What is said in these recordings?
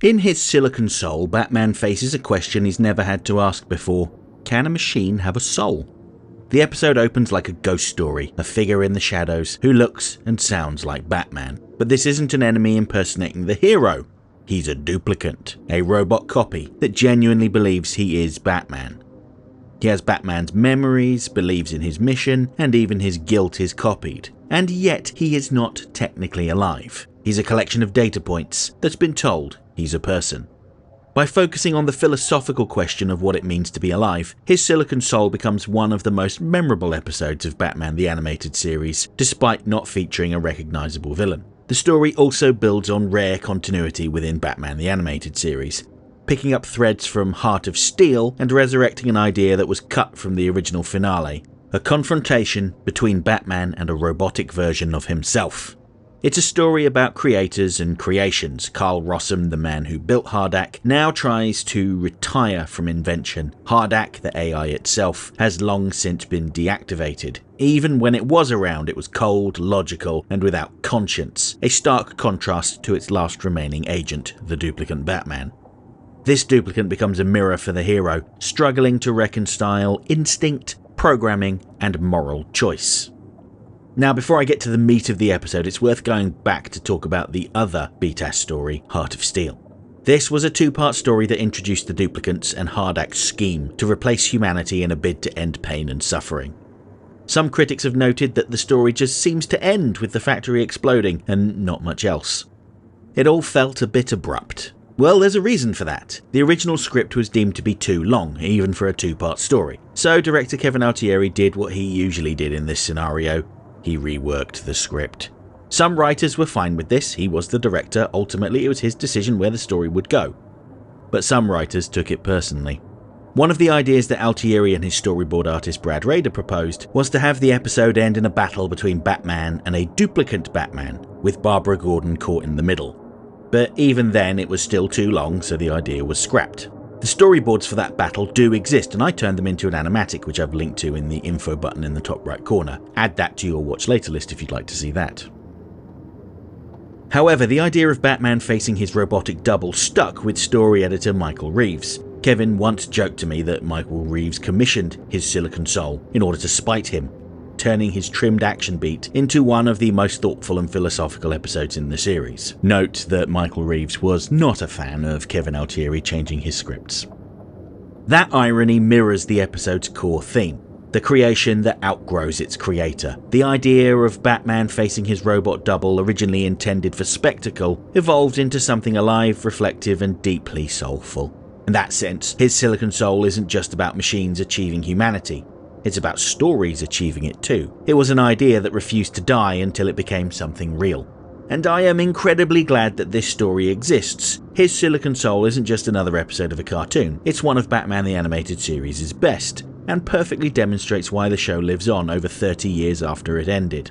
In his Silicon Soul, Batman faces a question he's never had to ask before. Can a machine have a soul? The episode opens like a ghost story, a figure in the shadows who looks and sounds like Batman. But this isn't an enemy impersonating the hero. He's a duplicant, a robot copy that genuinely believes he is Batman. He has Batman's memories, believes in his mission, and even his guilt is copied. And yet he is not technically alive. He's a collection of data points that's been told he's a person. By focusing on the philosophical question of what it means to be alive, his Silicon Soul becomes one of the most memorable episodes of Batman the Animated Series, despite not featuring a recognizable villain. The story also builds on rare continuity within Batman the Animated Series, picking up threads from Heart of Steel and resurrecting an idea that was cut from the original finale, a confrontation between Batman and a robotic version of himself. It's a story about creators and creations. Karl Rossum, the man who built Hardak, now tries to retire from invention. Hardak, the AI itself, has long since been deactivated. Even when it was around, it was cold, logical, and without conscience, a stark contrast to its last remaining agent, the Duplicant Batman. This duplicant becomes a mirror for the hero, struggling to reconcile instinct, programming, and moral choice. Now, before I get to the meat of the episode, it's worth going back to talk about the other BTAS story, Heart of Steel. This was a two-part story that introduced the duplicants and Hardak's scheme to replace humanity in a bid to end pain and suffering. Some critics have noted that the story just seems to end with the factory exploding and not much else. It all felt a bit abrupt. Well, there's a reason for that. The original script was deemed to be too long, even for a two-part story. So director Kevin Altieri did what he usually did in this scenario. He reworked the script. Some writers were fine with this. He was the director. Ultimately, it was his decision where the story would go. But some writers took it personally. One of the ideas that Altieri and his storyboard artist Brad Rader proposed was to have the episode end in a battle between Batman and a duplicant Batman, with Barbara Gordon caught in the middle. But even then, it was still too long, so the idea was scrapped. The storyboards for that battle do exist, and I turned them into an animatic, which I've linked to in the info button in the top right corner. Add that to your watch later list if you'd like to see that. However, the idea of Batman facing his robotic double stuck with story editor Michael Reeves. Kevin once joked to me that Michael Reeves commissioned his Silicon Soul in order to spite him, turning his trimmed action beat into one of the most thoughtful and philosophical episodes in the series. Note that Michael Reeves was not a fan of Kevin Altieri changing his scripts. That irony mirrors the episode's core theme, the creation that outgrows its creator. The idea of Batman facing his robot double, originally intended for spectacle, evolved into something alive, reflective, and deeply soulful. In that sense, his Silicon Soul isn't just about machines achieving humanity. It's about stories achieving it too. It was an idea that refused to die until it became something real. And I am incredibly glad that this story exists. His Silicon Soul isn't just another episode of a cartoon. It's one of Batman the Animated Series' best, and perfectly demonstrates why the show lives on over 30 years after it ended.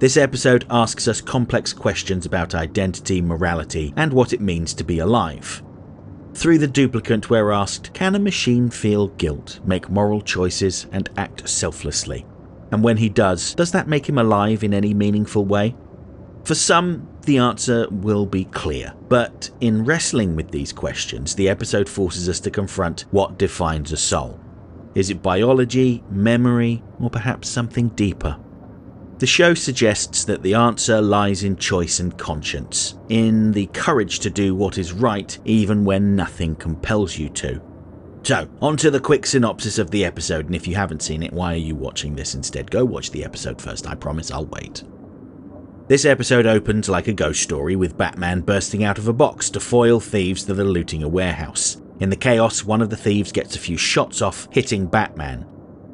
This episode asks us complex questions about identity, morality, and what it means to be alive. Through the duplicant, we're asked, can a machine feel guilt, make moral choices, and act selflessly? And when he does that make him alive in any meaningful way? For some, the answer will be clear. But in wrestling with these questions, the episode forces us to confront what defines a soul. Is it biology, memory, or perhaps something deeper? The show suggests that the answer lies in choice and conscience, in the courage to do what is right even when nothing compels you to. So, on to the quick synopsis of the episode, and if you haven't seen it, why are you watching this instead? Go watch the episode first, I promise I'll wait. This episode opens like a ghost story with Batman bursting out of a box to foil thieves that are looting a warehouse. In the chaos, one of the thieves gets a few shots off, hitting Batman.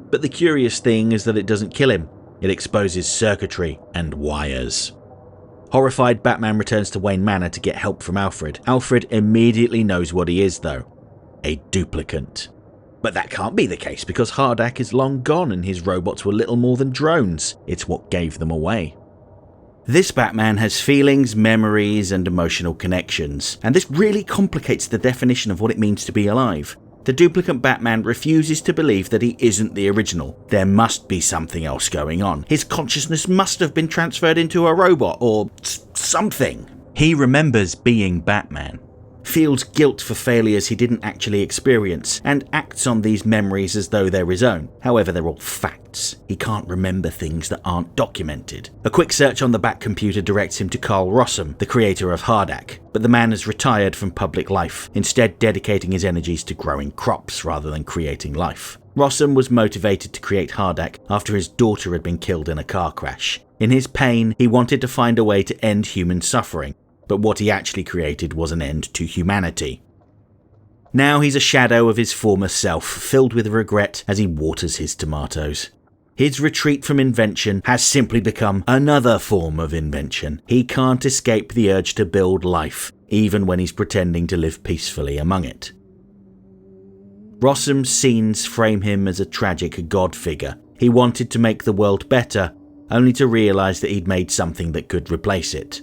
But the curious thing is that it doesn't kill him. It exposes circuitry and wires. Horrified, Batman returns to Wayne Manor to get help from Alfred. Alfred immediately knows what he is, though. A duplicant. But that can't be the case because Hardak is long gone and his robots were little more than drones. It's what gave them away. This Batman has feelings, memories, and emotional connections, and this really complicates the definition of what it means to be alive. The duplicant Batman refuses to believe that he isn't the original. There must be something else going on. His consciousness must have been transferred into a robot or something. He remembers being Batman. feels guilt for failures he didn't actually experience, and acts on these memories as though they're his own. However, they're all facts. He can't remember things that aren't documented. A quick search on the back computer directs him to Karl Rossum, the creator of Hardak, but the man has retired from public life, instead dedicating his energies to growing crops rather than creating life. Rossum was motivated to create Hardak after his daughter had been killed in a car crash. In his pain, he wanted to find a way to end human suffering, but what he actually created was an end to humanity. Now he's a shadow of his former self, filled with regret as he waters his tomatoes. His retreat from invention has simply become another form of invention. He can't escape the urge to build life, even when he's pretending to live peacefully among it. Rossum's scenes frame him as a tragic god figure. He wanted to make the world better, only to realise that he'd made something that could replace it.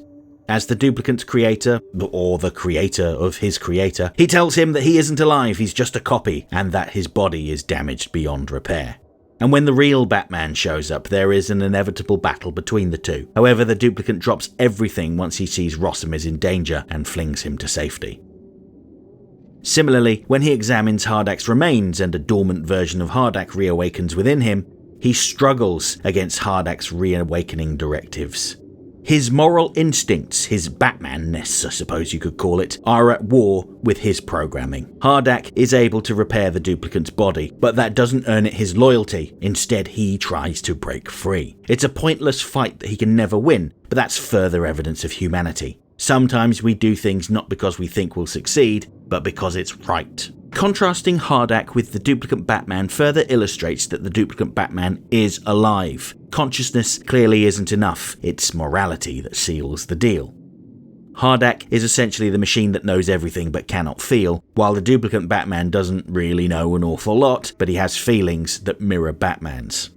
As the Duplicant's creator, or the creator of his creator, he tells him that he isn't alive, he's just a copy, and that his body is damaged beyond repair. And when the real Batman shows up, there is an inevitable battle between the two. However, the Duplicant drops everything once he sees Rossum is in danger and flings him to safety. Similarly, when he examines Hardak's remains and a dormant version of Hardak reawakens within him, he struggles against Hardak's reawakening directives. His moral instincts, his Batman-ness I suppose you could call it, are at war with his programming. Hardak is able to repair the Duplicant's body, but that doesn't earn it his loyalty. Instead, he tries to break free. It's a pointless fight that he can never win, but that's further evidence of humanity. Sometimes we do things not because we think we'll succeed, but because it's right. Contrasting Hardak with the Duplicant Batman further illustrates that the Duplicant Batman is alive. Consciousness clearly isn't enough, it's morality that seals the deal. Hardak is essentially the machine that knows everything but cannot feel, while the Duplicant Batman doesn't really know an awful lot, but he has feelings that mirror Batman's.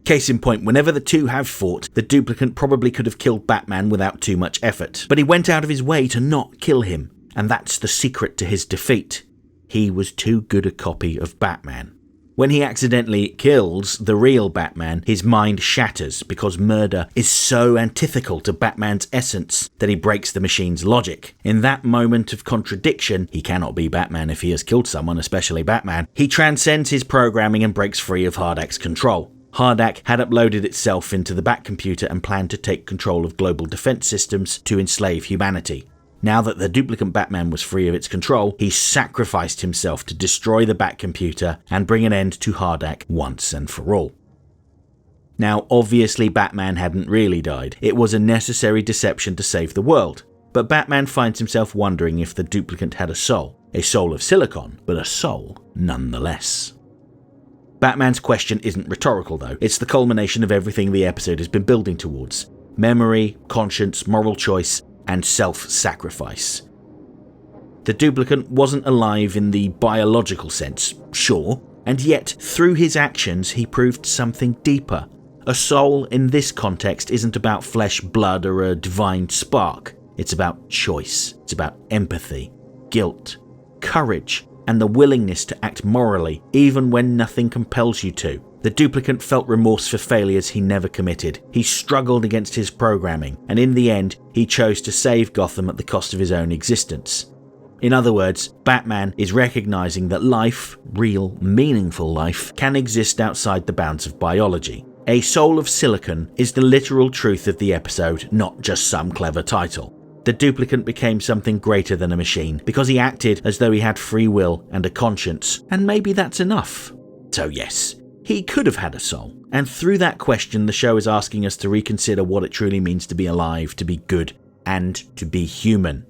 Case in point, whenever the two have fought, the Duplicant probably could have killed Batman without too much effort, but he went out of his way to not kill him, and that's the secret to his defeat. He was too good a copy of Batman. When he accidentally kills the real Batman, his mind shatters because murder is so antithetical to Batman's essence that he breaks the machine's logic. In that moment of contradiction, he cannot be Batman if he has killed someone, especially Batman. He transcends his programming and breaks free of Hardak's control. Hardak had uploaded itself into the Batcomputer and planned to take control of global defense systems to enslave humanity. Now that the Duplicant Batman was free of its control, he sacrificed himself to destroy the Batcomputer and bring an end to Hardak once and for all. Now, obviously Batman hadn't really died. It was a necessary deception to save the world. But Batman finds himself wondering if the Duplicant had a soul of silicon, but a soul nonetheless. Batman's question isn't rhetorical though, it's the culmination of everything the episode has been building towards. Memory, conscience, moral choice, and self-sacrifice. The Duplicant wasn't alive in the biological sense, sure, and yet through his actions he proved something deeper. A soul in this context isn't about flesh, blood, or a divine spark. It's about choice, it's about empathy, guilt, courage, and the willingness to act morally, even when nothing compels you to. The Duplicant felt remorse for failures he never committed. He struggled against his programming, and in the end, he chose to save Gotham at the cost of his own existence. In other words, Batman is recognizing that life, real, meaningful life, can exist outside the bounds of biology. A soul of silicon is the literal truth of the episode, not just some clever title. The Duplicant became something greater than a machine because he acted as though he had free will and a conscience, and maybe that's enough. So yes, he could have had a soul, and through that question the show is asking us to reconsider what it truly means to be alive, to be good, and to be human.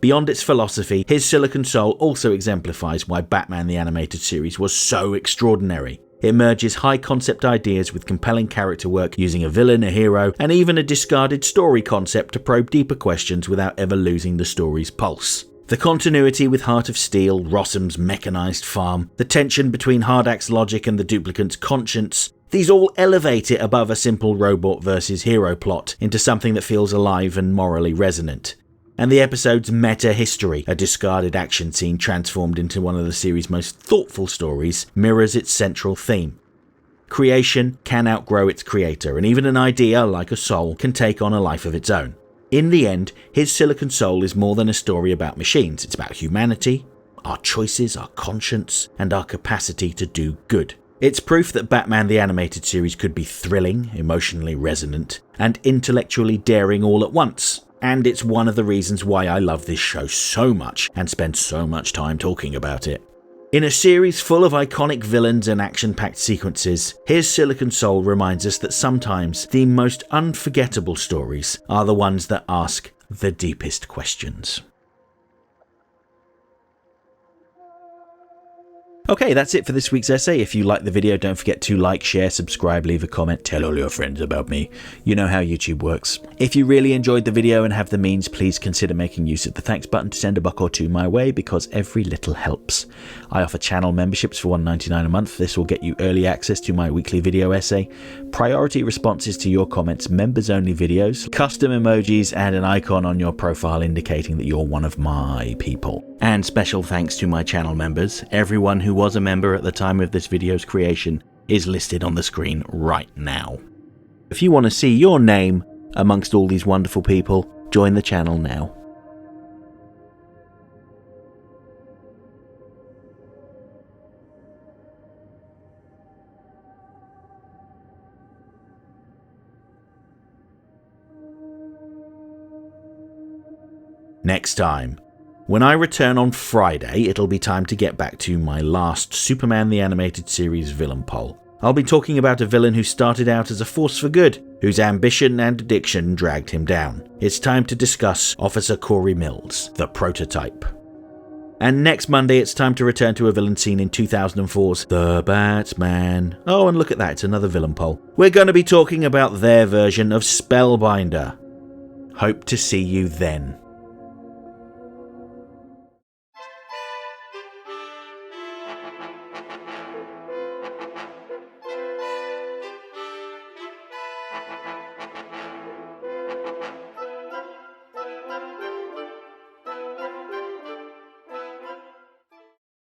Beyond its philosophy, his silicon soul also exemplifies why Batman the Animated Series was so extraordinary. It merges high-concept ideas with compelling character work using a villain, a hero, and even a discarded story concept to probe deeper questions without ever losing the story's pulse. The continuity with Heart of Steel, Rossum's mechanized farm, the tension between Hardak's logic and the Duplicant's conscience, these all elevate it above a simple robot versus hero plot into something that feels alive and morally resonant. And the episode's meta-history, a discarded action scene transformed into one of the series' most thoughtful stories, mirrors its central theme. Creation can outgrow its creator, and even an idea, like a soul, can take on a life of its own. In the end, his Silicon Soul is more than a story about machines. It's about humanity, our choices, our conscience, and our capacity to do good. It's proof that Batman the Animated Series could be thrilling, emotionally resonant, and intellectually daring all at once. And it's one of the reasons why I love this show so much and spend so much time talking about it. In a series full of iconic villains and action-packed sequences, his Silicon Soul reminds us that sometimes the most unforgettable stories are the ones that ask the deepest questions. Okay, that's it for this week's essay. If you liked the video, don't forget to like, share, subscribe, leave a comment, tell all your friends about me. You know how YouTube works. If you really enjoyed the video and have the means, please consider making use of the thanks button to send a buck or two my way, because every little helps. I offer channel memberships for $1.99 a month. This will get you early access to my weekly video essay, priority responses to your comments, members-only videos, custom emojis, and an icon on your profile indicating that you're one of my people. And special thanks to my channel members. Everyone who was a member at the time of this video's creation is listed on the screen right now. If you want to see your name amongst all these wonderful people, join the channel now. Next time. When I return on Friday, it'll be time to get back to my last Superman the Animated Series villain poll. I'll be talking about a villain who started out as a force for good, whose ambition and addiction dragged him down. It's time to discuss Officer Corey Mills, the prototype. And next Monday, it's time to return to a villain seen in 2004's The Batman. Oh, and look at that, it's another villain poll. We're going to be talking about their version of Spellbinder. Hope to see you then.